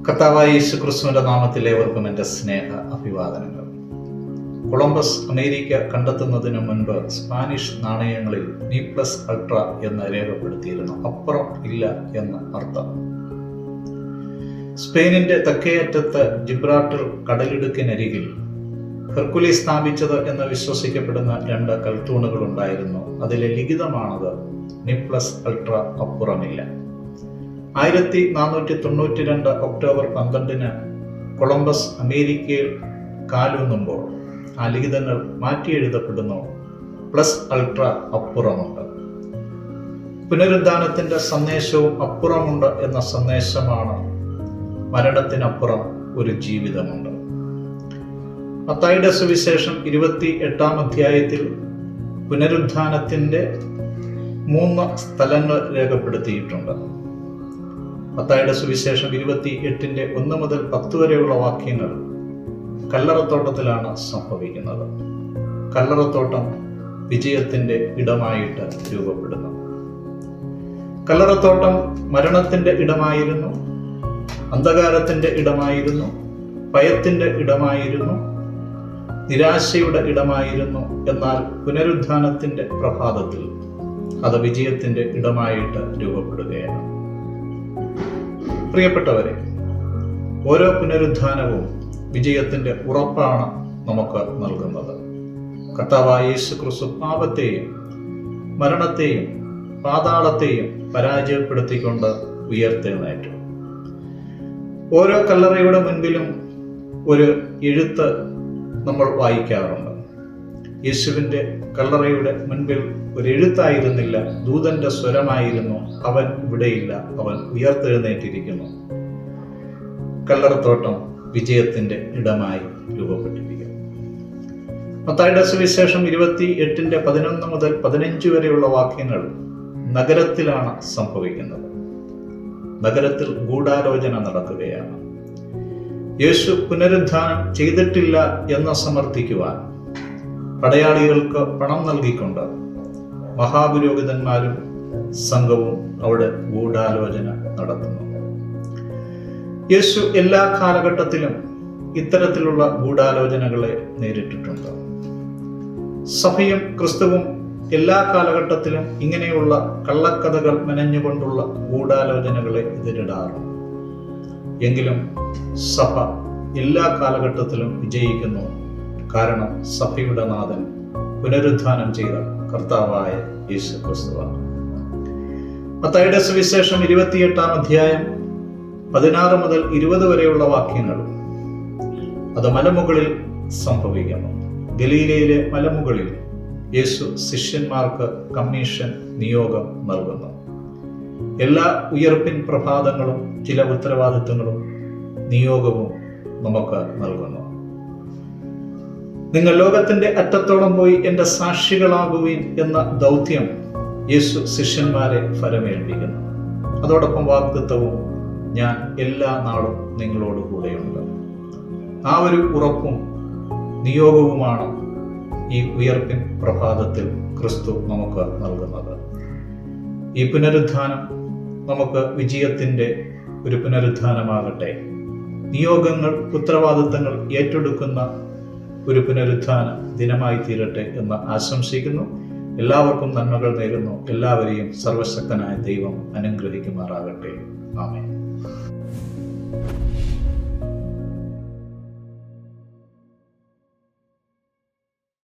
കർത്താവായ യേശുക്രിസ്തുവിന്റെ നാമത്തിൽ ഏവർക്കും എൻ്റെ സ്നേഹ അഭിവാദനങ്ങൾ. കൊളംബസ് അമേരിക്ക കണ്ടെത്തുന്നതിന് മുൻപ് സ്പാനിഷ് നാണയങ്ങളിൽ നീ പ്ലസ് അൾട്ര എന്ന് രേഖപ്പെടുത്തിയിരുന്നു. അപ്പുറം ഇല്ല എന്ന് അർത്ഥം. സ്പെയിനിന്റെ തെക്കേയറ്റത്ത് ജിബ്രാൾട്ടർ കടലിടുക്കിനരികിൽ ഹെർക്കുലീസ് സ്ഥാപിച്ചത് എന്ന് വിശ്വസിക്കപ്പെടുന്ന 2 കൽത്തൂണുകൾ ഉണ്ടായിരുന്നു. അതിലെ ലിഖിതമാണത് നീ പ്ലസ് അൾട്ര, അപ്പുറമില്ല. 1492 ഒക്ടോബർ 12 കൊളംബസ് അമേരിക്കയിൽ കാലൂന്നുമ്പോൾ ആ ലിഖിതങ്ങൾ മാറ്റി എഴുതപ്പെടുന്നു. Plus ultra, അപ്പുറമുണ്ട്. പുനരുദ്ധാനത്തിന്റെ സന്ദേശവും അപ്പുറമുണ്ട് എന്ന സന്ദേശമാണ്. മരണത്തിനപ്പുറം ഒരു ജീവിതമുണ്ട്. മത്തായിയുടെ സുവിശേഷം 28-ാം അധ്യായത്തിൽ പുനരുദ്ധാനത്തിന്റെ 3 സ്ഥലങ്ങൾ രേഖപ്പെടുത്തിയിട്ടുണ്ട്. മത്തായിയുടെ സുവിശേഷം 28-ന്റെ 1 മുതൽ 10 വരെയുള്ള വാക്യങ്ങൾ കല്ലറത്തോട്ടത്തിലാണ് സംഭവിക്കുന്നത്. കല്ലറത്തോട്ടം വിജയത്തിന്റെ ഇടമായിട്ട് രൂപപ്പെടുന്നു. കല്ലറത്തോട്ടം മരണത്തിന്റെ ഇടമായിരുന്നു, അന്ധകാരത്തിന്റെ ഇടമായിരുന്നു, ഭയത്തിന്റെ ഇടമായിരുന്നു, നിരാശയുടെ ഇടമായിരുന്നു. എന്നാൽ പുനരുദ്ധാനത്തിന്റെ പ്രഭാതത്തിൽ അത് വിജയത്തിന്റെ ഇടമായിട്ട് രൂപപ്പെടുകയാണ്. പ്രിയപ്പെട്ടവരെ, ഓരോ പുനരുദ്ധാനവും വിജയത്തിന്റെ ഉറപ്പാണ് നമുക്ക് നൽകുന്നത്. കർത്താവായ യേശുക്രിസ്തു പാപത്തെയും മരണത്തെയും പാതാളത്തെയും പരാജയപ്പെടുത്തിക്കൊണ്ട് ഉയർത്തെഴുന്നേറ്റു. ഓരോ കല്ലറയുടെ മുൻപിലും ഒരു എഴുത്ത് നമ്മൾ വായിക്കാറുണ്ട്. യേശുവിന്റെ കല്ലറയുടെ മുൻപിൽ ഒരു എഴുത്തായിരുന്നില്ല, ദൂതന്റെ സ്വരമായിരുന്നു, അവൻ ഇവിടെയില്ല, അവൻ ഉയർത്തെഴുന്നേറ്റിരിക്കുന്നു. കല്ലറത്തോട്ടം വിജയത്തിന്റെ ഇടമായി രൂപപ്പെട്ടിരിക്കുന്നു. മത്തായിയുടെ സുവിശേഷം 28-ന്റെ 11 മുതൽ 15 വരെയുള്ള വാക്യങ്ങൾ നഗരത്തിലാണ് സംഭവിക്കുന്നത്. നഗരത്തിൽ ഗൂഢാലോചന നടക്കുകയാണ്. യേശു പുനരുദ്ധാനം ചെയ്തിട്ടില്ല എന്ന് സമർത്ഥിക്കുവാൻ പടയാളികൾക്ക് പണം നൽകിക്കൊണ്ട് മഹാപുരോഹിതന്മാരും സംഘവും അവിടെ ഗൂഢാലോചന നടത്തുന്നു. യേശു എല്ലാ കാലഘട്ടത്തിലും ഇത്തരത്തിലുള്ള ഗൂഢാലോചനകളെ നേരിട്ടിട്ടുണ്ട്. സഭയും ക്രിസ്തുവും എല്ലാ കാലഘട്ടത്തിലും ഇങ്ങനെയുള്ള കള്ളക്കഥകൾ മെനഞ്ഞുകൊണ്ടുള്ള ഗൂഢാലോചനകളെ എതിരിടാറുണ്ട്. എങ്കിലും സഭ എല്ലാ കാലഘട്ടത്തിലും വിജയിക്കുന്നു. കാരണം സഭയുടെ നാഥൻ പുനരുദ്ധാനം ചെയ്ത കർത്താവായ യേശു ക്രിസ്തുവാണ്. മത്തായിയുടെ സുവിശേഷം 28-ാം അധ്യായം 16 മുതൽ 20 വരെയുള്ള വാക്യങ്ങൾ അത് മലമുകളിൽ സംഭവിക്കുന്നു. ഗലീലയിലെ മലമുകളിൽ യേശു ശിഷ്യന്മാർക്ക് കമ്മീഷൻ നിയോഗം നൽകുന്നു. എല്ലാ ഉയർപ്പിൻ പ്രഭാതങ്ങളും ചില ഉത്തരവാദിത്വങ്ങളും നിയോഗവും നമുക്ക് നൽകുന്നു. നിങ്ങൾ ലോകത്തിന്റെ അറ്റത്തോളം പോയി എൻ്റെ സാക്ഷികളാകുവിൻ എന്ന ദൗത്യം യേശു ശിഷ്യന്മാരെ ഫലമേൽപ്പിക്കുന്നു. അതോടൊപ്പം വാഗ്ദത്തവും, ഞാൻ എല്ലാ നാളും നിങ്ങളോട് കൂടെയുണ്ട്. ആ ഒരു ഉറപ്പും നിയോഗവുമാണ് ഈ ഉയർപ്പിൻ പ്രഭാതത്തിൽ ക്രിസ്തു നമുക്ക് നൽകുന്നത്. ഈ പുനരുദ്ധാനം നമുക്ക് വിജയത്തിന്റെ ഒരു പുനരുദ്ധാനമാകട്ടെ. നിയോഗങ്ങൾ, ഉത്തരവാദിത്തങ്ങൾ ഏറ്റെടുക്കുന്ന ഒരു പുനരുദ്ധാന ദിനമായി തീരട്ടെ എന്ന് ആശംസിക്കുന്നു. എല്ലാവർക്കും നന്മകൾ നേരുന്നു. എല്ലാവരെയും സർവശക്തനായ ദൈവം അനുഗ്രഹിക്കുമാറാകട്ടെ. ആമേൻ.